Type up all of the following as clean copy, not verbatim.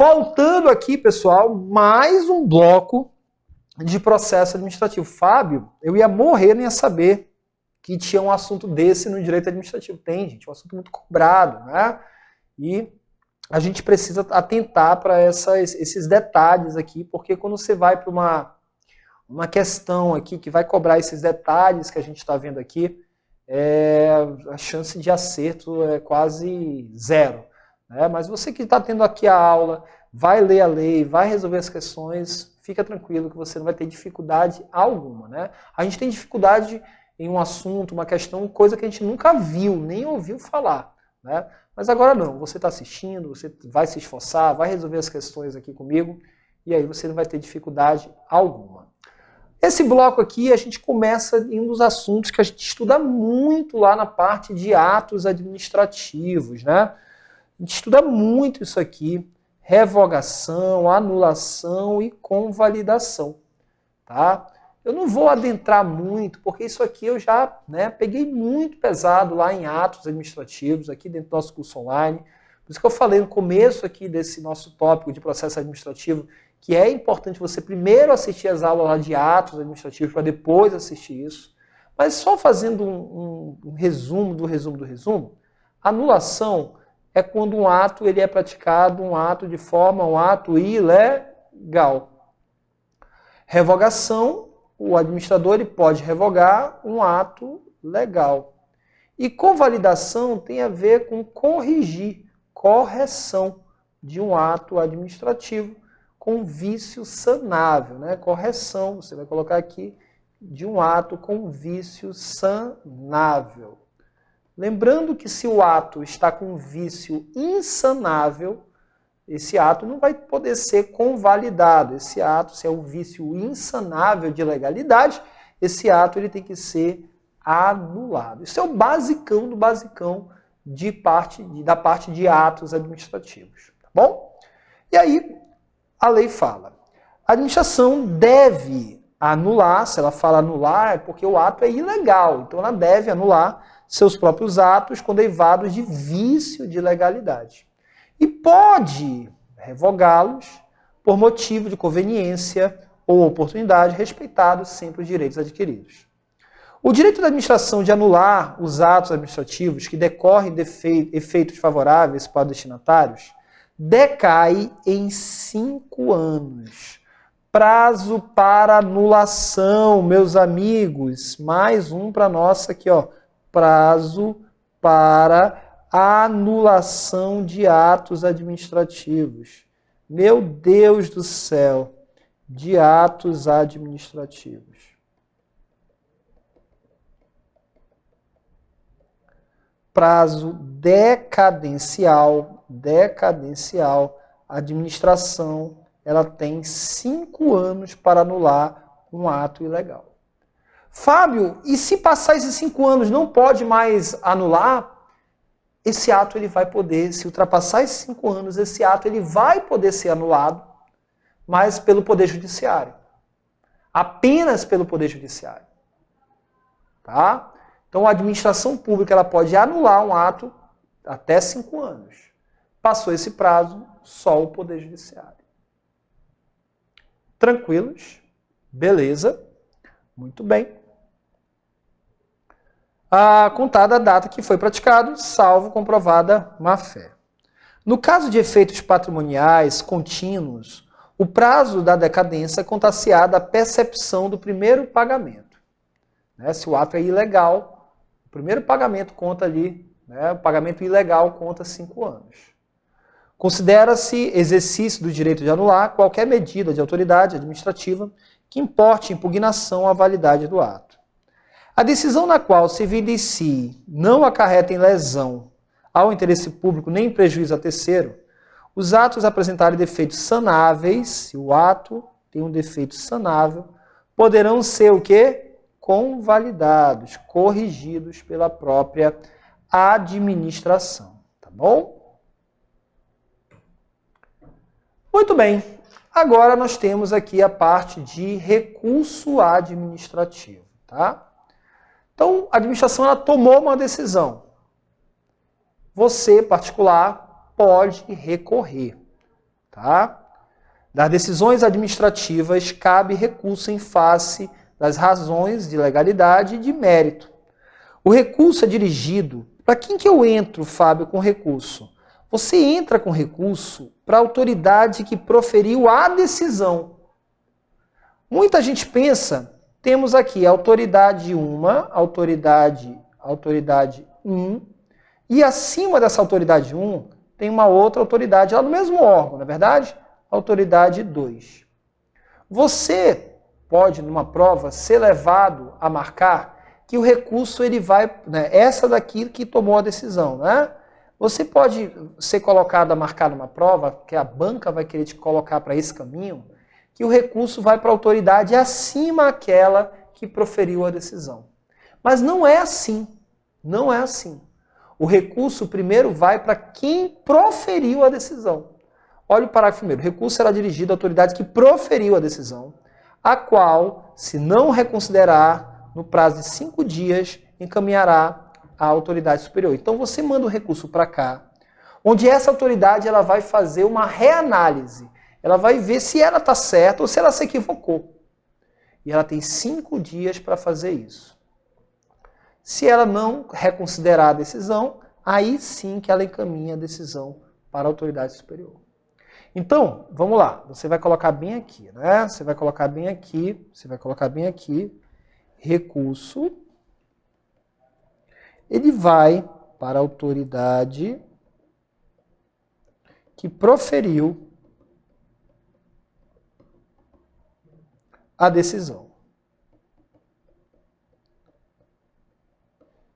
voltando aqui, pessoal, mais um bloco de processo administrativo. Fábio, eu ia morrer, nem ia saber que tinha um assunto desse no direito administrativo. Tem, gente, um assunto muito cobrado, né? E a gente precisa atentar para esses detalhes aqui, porque quando você vai para uma questão aqui que vai cobrar esses detalhes que a gente está vendo aqui, a chance de acerto é quase zero. Né? Mas você que está tendo aqui a aula, vai ler a lei, vai resolver as questões, fica tranquilo que você não vai ter dificuldade alguma. Né? A gente tem dificuldade em um assunto, uma questão, coisa que a gente nunca viu, nem ouviu falar. Né? Mas agora não, você está assistindo, você vai se esforçar, vai resolver as questões aqui comigo, e aí você não vai ter dificuldade alguma. Esse bloco aqui a gente começa em um dos assuntos que a gente estuda muito lá na parte de atos administrativos, né? A gente estuda muito isso aqui, revogação, anulação e convalidação, tá? Eu não vou adentrar muito, porque isso aqui eu já peguei muito pesado lá em atos administrativos, aqui dentro do nosso curso online. Por isso que eu falei no começo aqui desse nosso tópico de processo administrativo, que é importante você primeiro assistir as aulas lá de atos administrativos para depois assistir isso. Mas só fazendo um resumo do resumo, anulação é quando um ato ele é praticado, um ato ilegal. Revogação, o administrador ele pode revogar um ato legal. E convalidação tem a ver com corrigir, correção de um ato administrativo com vício sanável, né? Correção, você vai colocar aqui, de um ato com vício sanável. Lembrando que se o ato está com vício insanável, esse ato não vai poder ser convalidado. Esse ato, se é um vício insanável de legalidade, esse ato ele tem que ser anulado. Isso é o basicão do basicão da parte de atos administrativos. Tá bom? E aí, a lei fala, a administração deve anular, se ela fala anular, é porque o ato é ilegal. Então ela deve anular seus próprios atos quando derivados de vício de legalidade. E pode revogá-los por motivo de conveniência ou oportunidade, respeitados sempre os direitos adquiridos. O direito da administração de anular os atos administrativos que decorrem de efeitos favoráveis para os destinatários decai em 5 anos. Prazo para anulação, meus amigos. Mais um para nossa aqui, ó. Prazo para anulação de atos administrativos. Meu Deus do céu, de atos administrativos. Prazo decadencial, a administração ela tem 5 anos para anular um ato ilegal. Fábio, e se passar esses 5 anos não pode mais anular? Esse ato ele vai poder, se ultrapassar esses 5 anos, esse ato ele vai poder ser anulado, mas pelo Poder Judiciário. Apenas pelo Poder Judiciário. Tá? Então a administração pública ela pode anular um ato até 5 anos. Passou esse prazo, só o Poder Judiciário. Tranquilos? Beleza? Muito bem. Contada a data que foi praticado, salvo comprovada má-fé. No caso de efeitos patrimoniais contínuos, o prazo da decadência contar-se-á da percepção do primeiro pagamento. Se o ato é ilegal, o primeiro pagamento conta ali, o pagamento ilegal conta 5 anos. Considera-se exercício do direito de anular qualquer medida de autoridade administrativa que importe impugnação à validade do ato. A decisão na qual se evidencie não acarreta em lesão ao interesse público nem prejuízo a terceiro, os atos apresentarem defeitos sanáveis, se o ato tem um defeito sanável, poderão ser o quê? Convalidados, corrigidos pela própria administração. Tá bom? Muito bem. Agora nós temos aqui a parte de recurso administrativo. Tá? Então, a administração ela tomou uma decisão. Você, particular, pode recorrer. tá? Das decisões administrativas cabe recurso em face das razões de legalidade e de mérito. O recurso é dirigido... Para quem que eu entro, Fábio, com recurso? Você entra com recurso para a autoridade que proferiu a decisão. Muita gente pensa, temos aqui a autoridade 1, autoridade 1, e acima dessa autoridade 1 tem uma outra autoridade lá no mesmo órgão, não é verdade? Autoridade 2. Você pode, numa prova, ser levado a marcar que o recurso ele vai, né, essa daqui que tomou a decisão, né? Você pode ser colocado a marcar numa prova, que a banca vai querer te colocar para esse caminho, que o recurso vai para a autoridade acima daquela que proferiu a decisão. Mas não é assim. Não é assim. O recurso primeiro vai para quem proferiu a decisão. Olha o parágrafo primeiro. O recurso será dirigido à autoridade que proferiu a decisão, a qual, se não reconsiderar, no prazo de 5 dias, encaminhará à autoridade superior. Então você manda o recurso para cá, onde essa autoridade ela vai fazer uma reanálise. Ela vai ver se ela está certa ou se ela se equivocou. E ela tem 5 dias para fazer isso. Se ela não reconsiderar a decisão, aí sim que ela encaminha a decisão para a autoridade superior. Então, vamos lá. Você vai colocar bem aqui, né? Você vai colocar bem aqui, recurso, ele vai para a autoridade que proferiu a decisão.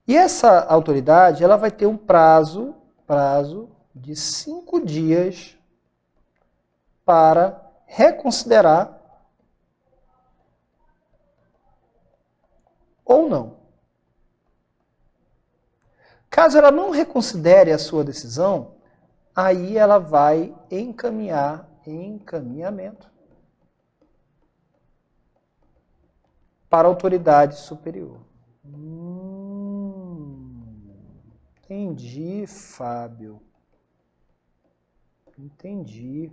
E essa autoridade, ela vai ter um prazo de 5 dias para reconsiderar ou não. Caso ela não reconsidere a sua decisão, aí ela vai encaminhamento para a autoridade superior. Entendi, Fábio. Entendi.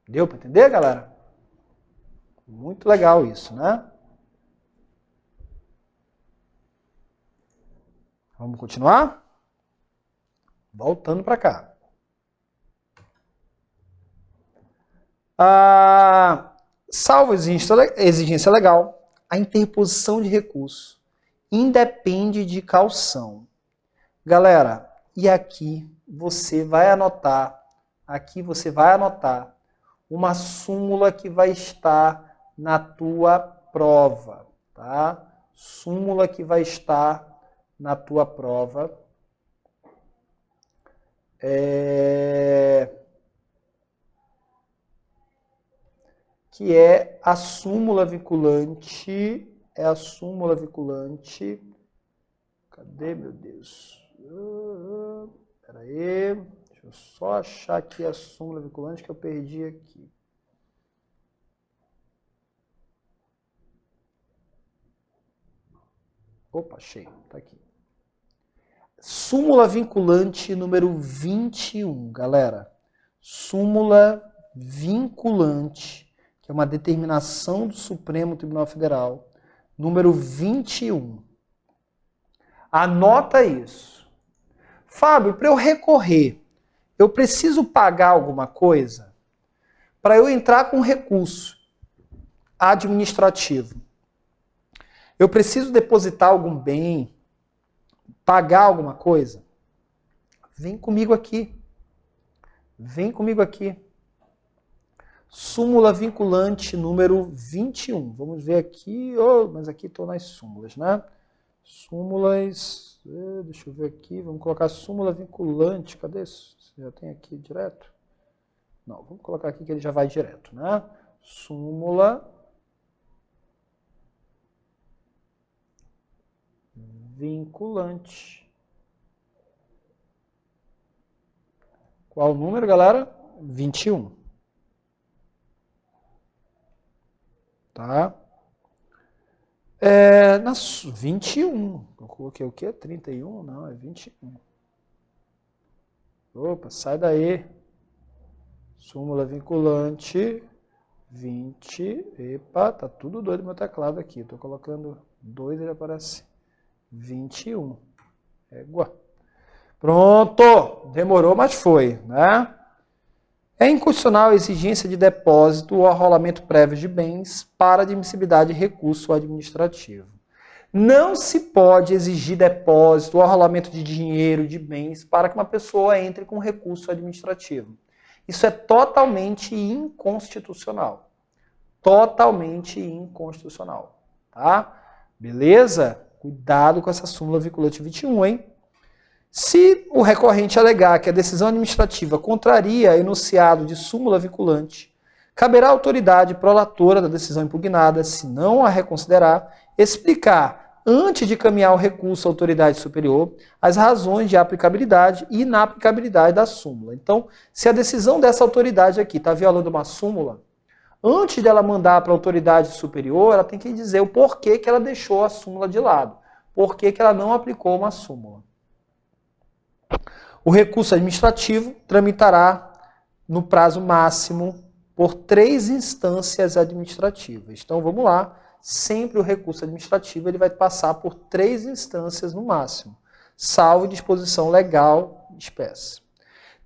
Deu para entender, galera? Muito legal isso, né? Vamos continuar? Voltando para cá. Salvo exigência legal, a interposição de recurso independe de caução. Galera, e aqui você vai anotar, uma súmula que vai estar na tua prova, tá? Súmula que vai estar na tua prova. Que é a súmula vinculante. Cadê, meu Deus? Espera aí. Deixa eu só achar aqui a súmula vinculante que eu perdi aqui. Opa, achei. Tá aqui. Súmula vinculante número 21, galera. Súmula vinculante, que é uma determinação do Supremo Tribunal Federal, número 21. Anota isso. Fábio, para eu recorrer, eu preciso pagar alguma coisa? Para eu entrar com recurso administrativo, eu preciso depositar algum bem, pagar alguma coisa? Vem comigo aqui. Súmula vinculante número 21. Vamos ver aqui. Mas aqui estou nas súmulas, né? Súmulas. Deixa eu ver aqui. Vamos colocar súmula vinculante. Cadê isso? Já tem aqui direto? Não, vamos colocar aqui que ele já vai direto, né? Súmula vinculante. Qual o número, galera? 21. Tá? Na 21. Eu coloquei o quê? 31? Não, é 21. Opa, sai daí. Súmula vinculante 20. Epa, tá tudo doido meu teclado aqui. Estou colocando 2 e ele aparece 21. Égua. Pronto! Demorou, mas foi, né? É inconstitucional a exigência de depósito ou arrolamento prévio de bens para admissibilidade de recurso administrativo. Não se pode exigir depósito ou arrolamento de dinheiro, de bens, para que uma pessoa entre com recurso administrativo. Isso é totalmente inconstitucional. Totalmente inconstitucional. Tá? Beleza? Cuidado com essa súmula vinculante 21, hein? Se o recorrente alegar que a decisão administrativa contraria enunciado de súmula vinculante, caberá à autoridade prolatora da decisão impugnada, se não a reconsiderar, explicar, antes de caminhar o recurso à autoridade superior, as razões de aplicabilidade e inaplicabilidade da súmula. Então, se a decisão dessa autoridade aqui está violando uma súmula, antes dela mandar para a autoridade superior, ela tem que dizer o porquê que ela deixou a súmula de lado, porquê que ela não aplicou uma súmula. O recurso administrativo tramitará no prazo máximo por 3 instâncias administrativas. Então, vamos lá. Sempre o recurso administrativo ele vai passar por 3 instâncias no máximo, salvo disposição legal de espécie.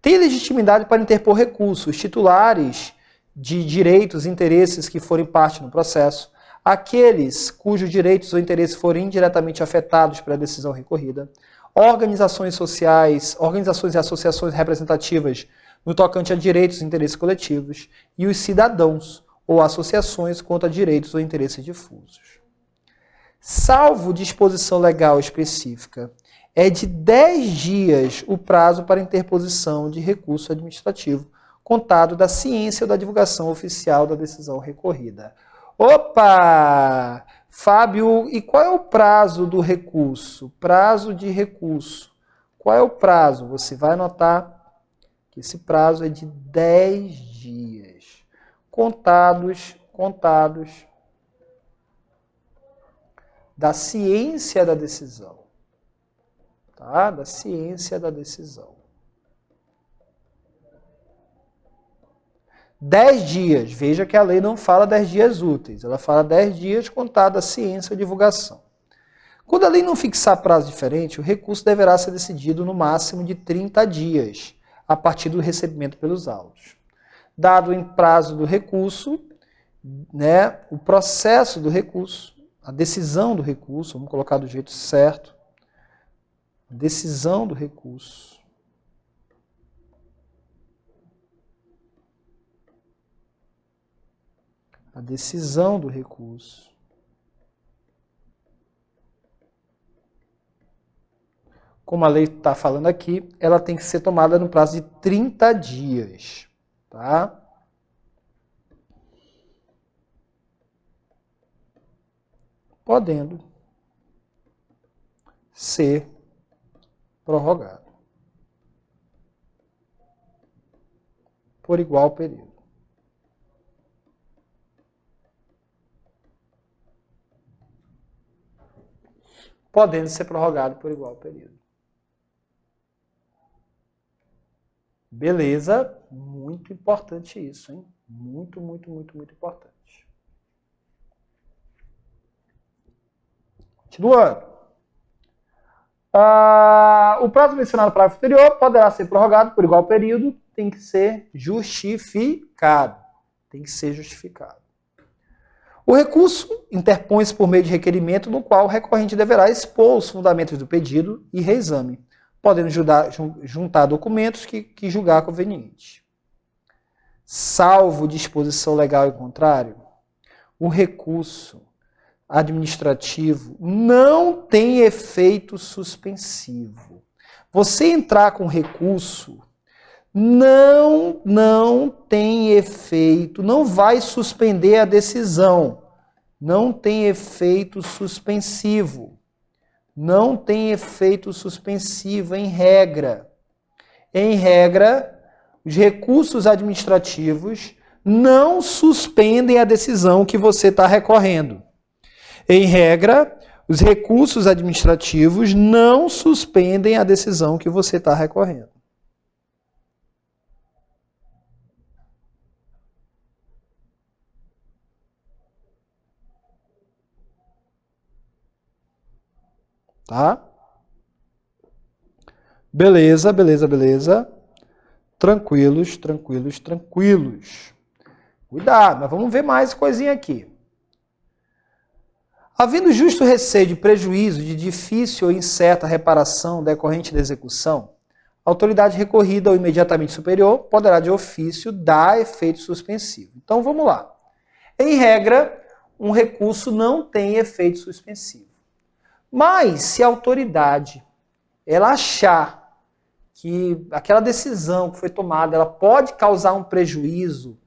Tem legitimidade para interpor recurso os titulares de direitos e interesses que forem parte no processo, aqueles cujos direitos ou interesses forem indiretamente afetados pela decisão recorrida, organizações sociais, organizações e associações representativas no tocante a direitos e interesses coletivos, e os cidadãos ou associações contra direitos ou interesses difusos. Salvo disposição legal específica, é de 10 dias o prazo para interposição de recurso administrativo, contado da ciência ou da divulgação oficial da decisão recorrida. Opa! Fábio, e qual é o prazo do recurso? Prazo de recurso. Qual é o prazo? Você vai anotar que esse prazo é de 10 dias. Contados da ciência da decisão. Tá? Da ciência da decisão. 10 dias. Veja que a lei não fala 10 dias úteis. Ela fala 10 dias contado a ciência ou divulgação. Quando a lei não fixar prazo diferente, o recurso deverá ser decidido no máximo de 30 dias, a partir do recebimento pelos autos. Dado em prazo do recurso, né, o processo do recurso, a decisão do recurso, vamos colocar do jeito certo, a decisão do recurso, a decisão do recurso, como a lei está falando aqui, ela tem que ser tomada no prazo de 30 dias. Tá? Podendo ser prorrogado por igual período. Podendo ser prorrogado por igual período. Beleza? Muito importante isso, hein? Muito importante. Continuando. O prazo mencionado no parágrafo anterior poderá ser prorrogado por igual período, tem que ser justificado. Tem que ser justificado. O recurso interpõe-se por meio de requerimento no qual o recorrente deverá expor os fundamentos do pedido e reexame, podendo juntar documentos que julgar conveniente. Salvo disposição legal em contrário, o recurso administrativo não tem efeito suspensivo. Você entrar com recurso não tem efeito, não vai suspender a decisão, não tem efeito suspensivo. Não tem efeito suspensivo em regra. Em regra, os recursos administrativos não suspendem a decisão que você está recorrendo. Em regra, os recursos administrativos não suspendem a decisão que você está recorrendo. tá? Beleza, beleza, beleza. Tranquilos, tranquilos, tranquilos. Cuidado, mas vamos ver mais coisinha aqui. Havendo justo receio de prejuízo de difícil ou incerta reparação decorrente da execução, a autoridade recorrida ou imediatamente superior poderá de ofício dar efeito suspensivo. Então vamos lá. Em regra, um recurso não tem efeito suspensivo. Mas se a autoridade ela achar que aquela decisão que foi tomada ela pode causar um prejuízo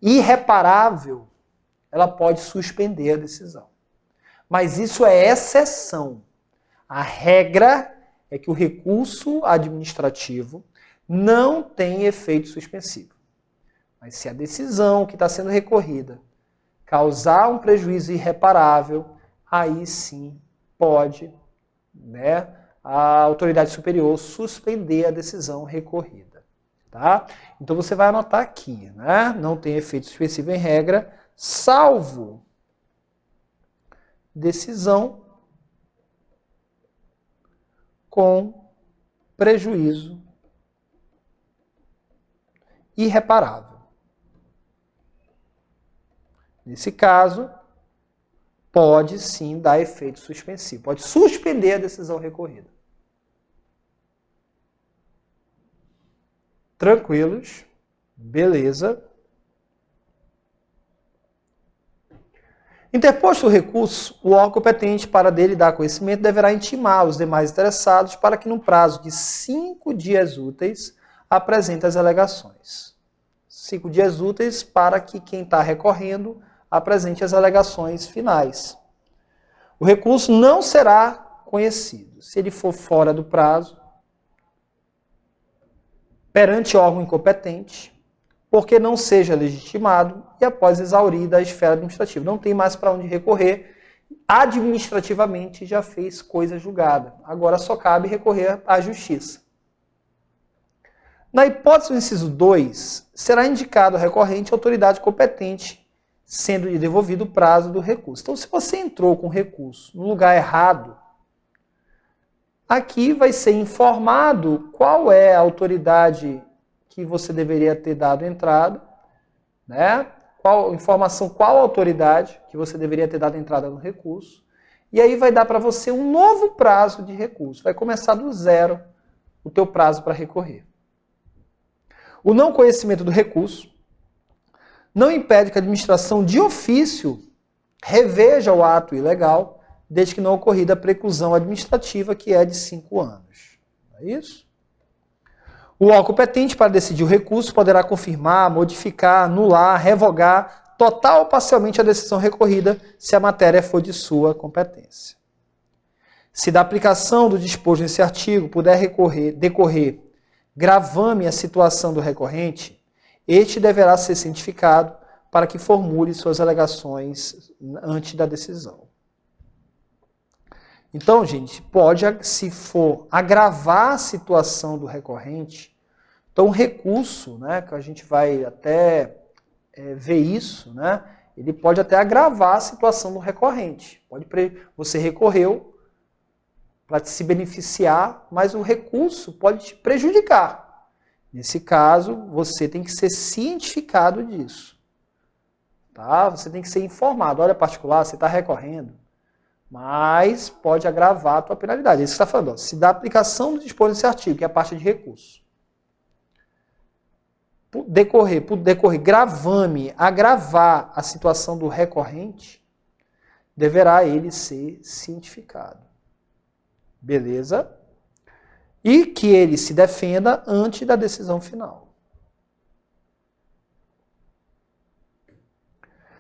irreparável, ela pode suspender a decisão. Mas isso é exceção. A regra é que o recurso administrativo não tem efeito suspensivo. Mas se a decisão que está sendo recorrida causar um prejuízo irreparável, aí sim pode, né, a autoridade superior suspender a decisão recorrida. Tá? Então você vai anotar aqui, né? Não tem efeito suspensivo em regra, salvo decisão com prejuízo irreparável. Nesse caso, pode sim dar efeito suspensivo, pode suspender a decisão recorrida. Tranquilos? Beleza. Interposto o recurso, o órgão competente para dele dar conhecimento deverá intimar os demais interessados para que, no prazo de 5 dias úteis, apresente as alegações. 5 dias úteis para que quem está recorrendo apresente as alegações finais. O recurso não será conhecido se ele for fora do prazo, perante órgão incompetente, porque não seja legitimado e após exaurida a esfera administrativa. Não tem mais para onde recorrer. Administrativamente já fez coisa julgada. Agora só cabe recorrer à justiça. Na hipótese do inciso 2, será indicado ao recorrente a autoridade competente, sendo-lhe devolvido o prazo do recurso. Então, se você entrou com recurso no lugar errado, aqui vai ser informado qual é a autoridade que você deveria ter dado entrada, né? Qual autoridade que você deveria ter dado entrada no recurso, e aí vai dar para você um novo prazo de recurso. Vai começar do zero o teu prazo para recorrer. O não conhecimento do recurso não impede que a administração de ofício reveja o ato ilegal, desde que não ocorrida a preclusão administrativa, que é de 5 anos. É isso? O órgão competente para decidir o recurso poderá confirmar, modificar, anular, revogar, total ou parcialmente a decisão recorrida, se a matéria for de sua competência. Se da aplicação do disposto nesse artigo puder decorrer gravame a situação do recorrente, este deverá ser cientificado para que formule suas alegações antes da decisão. Então, gente, pode, se for agravar a situação do recorrente, então o recurso, né, que a gente vai até ver isso, né, ele pode até agravar a situação do recorrente. Você recorreu para se beneficiar, mas o recurso pode te prejudicar. Nesse caso, você tem que ser cientificado disso. Tá? Você tem que ser informado. Olha, particular, você está recorrendo, mas pode agravar a tua penalidade. É isso que você está falando. Ó. Se da aplicação do disposto desse artigo, que é a parte de recurso, decorrer gravame, agravar a situação do recorrente, deverá ele ser cientificado. Beleza? E que ele se defenda antes da decisão final.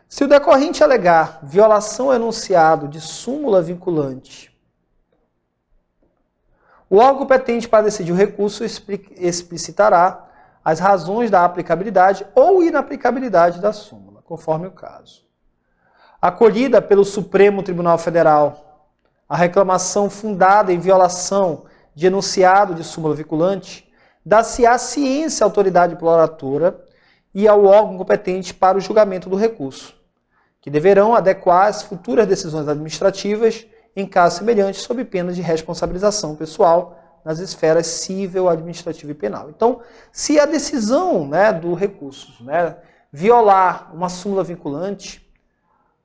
Se o decorrente alegar violação ao enunciado de súmula vinculante, o órgão competente para decidir o recurso explicitará as razões da aplicabilidade ou inaplicabilidade da súmula, conforme o caso. Acolhida pelo Supremo Tribunal Federal, a reclamação fundada em violação de enunciado de súmula vinculante, dá-se-á ciência à autoridade imploratora e ao órgão competente para o julgamento do recurso, que deverão adequar as futuras decisões administrativas em casos semelhantes, sob pena de responsabilização pessoal nas esferas civil, administrativa e penal. Então, se a decisão, né, do recurso, né, violar uma súmula vinculante,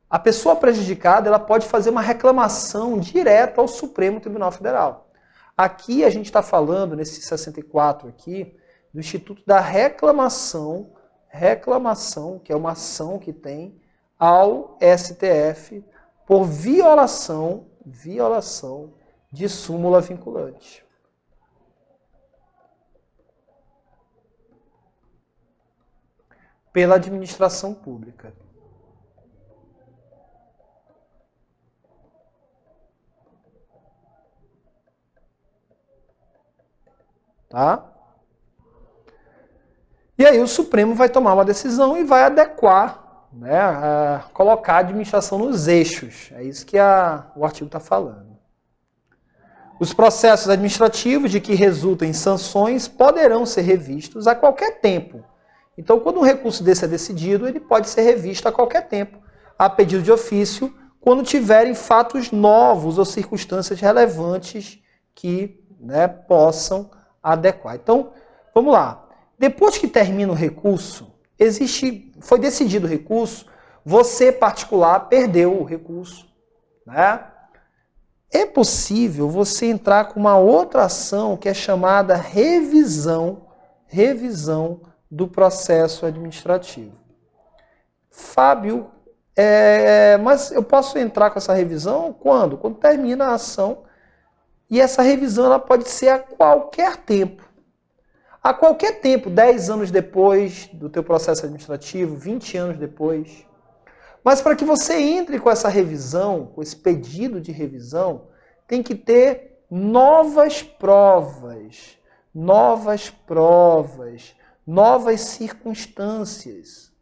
a pessoa prejudicada ela pode fazer uma reclamação direta ao Supremo Tribunal Federal. Aqui a gente está falando, nesse 64 aqui, do Instituto da Reclamação, que é uma ação que tem ao STF por violação de súmula vinculante. Pela administração pública. Tá? E aí o Supremo vai tomar uma decisão e vai adequar, né, colocar a administração nos eixos. É isso que o artigo está falando. Os processos administrativos de que resultam sanções poderão ser revistos a qualquer tempo. Então, quando um recurso desse é decidido, ele pode ser revisto a qualquer tempo, a pedido de ofício, quando tiverem fatos novos ou circunstâncias relevantes que, né, possam adequar. Então, vamos lá. Depois que termina o recurso, foi decidido o recurso, você, particular, perdeu o recurso, né? É possível você entrar com uma outra ação que é chamada revisão do processo administrativo. Fábio, mas eu posso entrar com essa revisão quando? Quando termina a ação. E essa revisão ela pode ser a qualquer tempo. A qualquer tempo, 10 anos depois do teu processo administrativo, 20 anos depois. Mas para que você entre com essa revisão, com esse pedido de revisão, tem que ter novas provas, novas circunstâncias.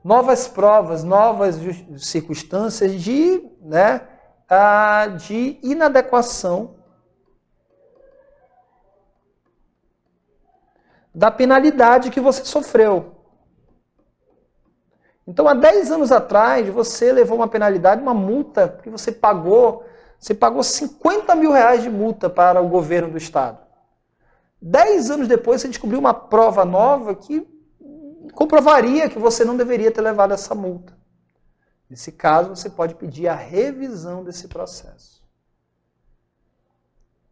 Novas provas, novas circunstâncias de inadequação da penalidade que você sofreu. Então, há 10 anos atrás, você levou uma penalidade, uma multa, que você pagou 50 mil reais de multa para o governo do Estado. 10 anos depois, você descobriu uma prova nova que comprovaria que você não deveria ter levado essa multa. Nesse caso, você pode pedir a revisão desse processo.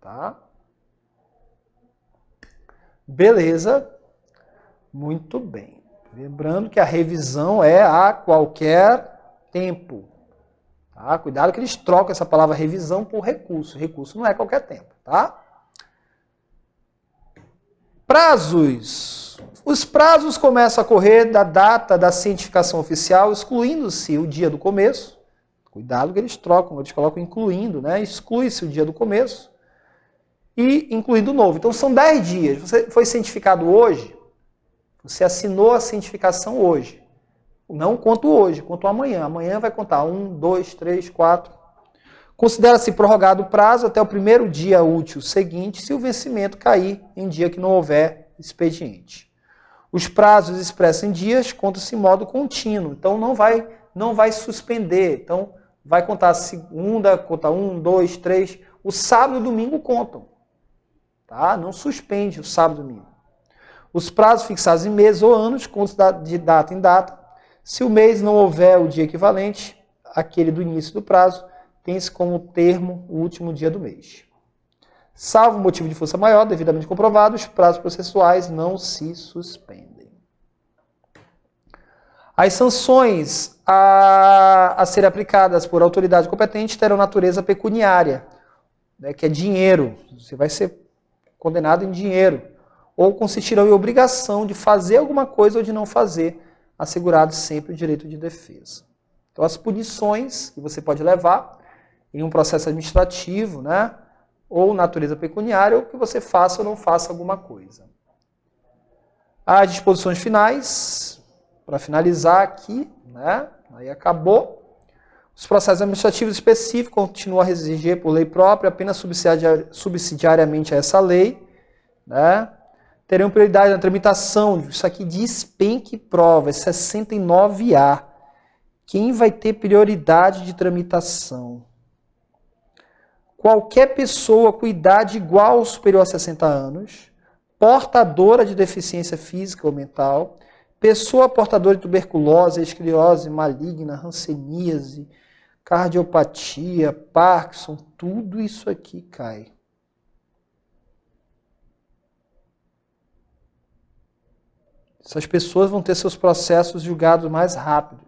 Tá? Beleza? Muito bem. Lembrando que a revisão é a qualquer tempo. Tá? Cuidado que eles trocam essa palavra revisão por recurso. Recurso não é qualquer tempo. Tá? Prazos. Os prazos começam a correr da data da cientificação oficial, excluindo-se o dia do começo. Cuidado que eles trocam, eles colocam incluindo, né? Exclui-se o dia do começo e incluindo o novo. Então são 10 dias. Você foi cientificado hoje, você assinou a cientificação hoje. Não conto hoje, conto amanhã. Amanhã vai contar 1, 2, 3, 4. Considera-se prorrogado o prazo até o primeiro dia útil seguinte, se o vencimento cair em dia que não houver expediente. Os prazos expressos em dias contam-se em modo contínuo, então não vai suspender. Então vai contar a segunda, conta 1, 2, 3. O sábado e o domingo contam. Tá? Não suspende o sábado e o domingo. Os prazos fixados em meses ou anos contam de data em data. Se o mês não houver o dia equivalente, aquele do início do prazo, tem-se como termo o último dia do mês. Salvo motivo de força maior, devidamente comprovado, os prazos processuais não se suspendem. As sanções a serem aplicadas por autoridade competente terão natureza pecuniária, né, que é dinheiro. Você vai ser condenado em dinheiro. Ou consistirão em obrigação de fazer alguma coisa ou de não fazer, assegurado sempre o direito de defesa. Então, as punições que você pode levar em um processo administrativo, né, ou natureza pecuniária, ou que você faça ou não faça alguma coisa. As disposições finais, para finalizar aqui, né, aí acabou. Os processos administrativos específicos continuam a exigir por lei própria, apenas subsidiariamente a essa lei, né? Terão prioridade na tramitação. Isso aqui diz PENC prova, é 69A. Quem vai ter prioridade de tramitação? Qualquer pessoa com idade igual ou superior a 60 anos, portadora de deficiência física ou mental, pessoa portadora de tuberculose, esclerose maligna, hanseníase, cardiopatia, Parkinson, tudo isso aqui cai. Essas pessoas vão ter seus processos julgados mais rápidos.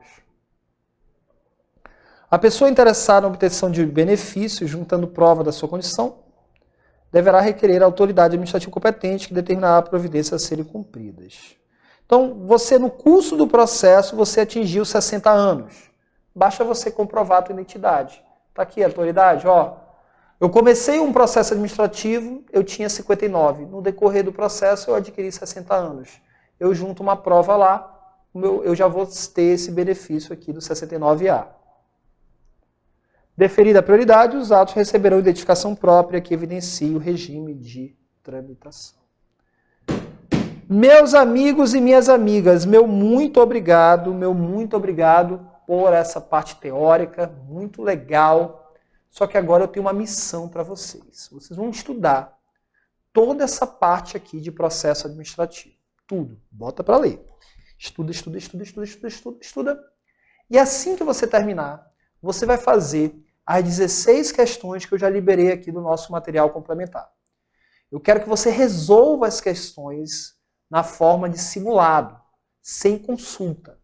A pessoa interessada na obtenção de benefícios, juntando prova da sua condição, deverá requerer a autoridade administrativa competente que determinará a providência a serem cumpridas. Então, você no curso do processo, você atingiu 60 anos. Basta você comprovar a tua identidade. Está aqui a autoridade, ó. Eu comecei um processo administrativo, eu tinha 59. No decorrer do processo, eu adquiri 60 anos. Eu junto uma prova lá, eu já vou ter esse benefício aqui do 69A. Deferida a prioridade, os atos receberão identificação própria que evidencie o regime de tramitação. Meus amigos e minhas amigas, meu muito obrigado por essa parte teórica, muito legal. Só que agora eu tenho uma missão para vocês. Vocês vão estudar toda essa parte aqui de processo administrativo. Tudo. Bota para ler. Estuda, estuda, estuda, estuda, estuda, estuda, estuda. E assim que você terminar, você vai fazer as 16 questões que eu já liberei aqui do nosso material complementar. Eu quero que você resolva as questões na forma de simulado, sem consulta.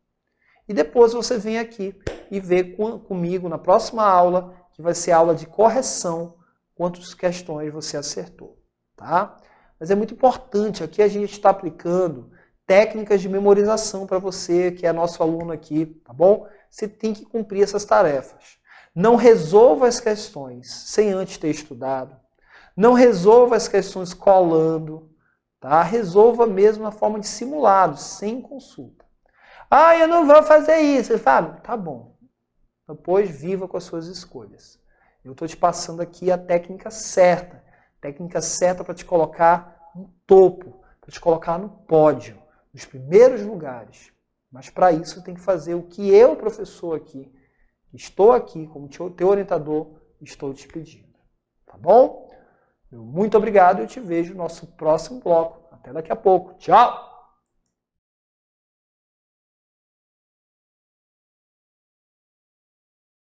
E depois você vem aqui e vê comigo na próxima aula, que vai ser aula de correção, quantas questões você acertou. Tá? Mas é muito importante, aqui a gente está aplicando técnicas de memorização para você, que é nosso aluno aqui, tá bom? Você tem que cumprir essas tarefas. Não resolva as questões sem antes ter estudado. Não resolva as questões colando. Tá? Resolva mesmo na forma de simulado, sem consulta. Ah, eu não vou fazer isso, Fábio. Tá bom. Depois viva com as suas escolhas. Eu estou te passando aqui a técnica certa. Técnica certa para te colocar no topo, para te colocar no pódio, nos primeiros lugares. Mas para isso tem que fazer o que eu, professor aqui, estou aqui como teu orientador, estou te pedindo. Tá bom? Muito obrigado e eu te vejo no nosso próximo bloco. Até daqui a pouco. Tchau!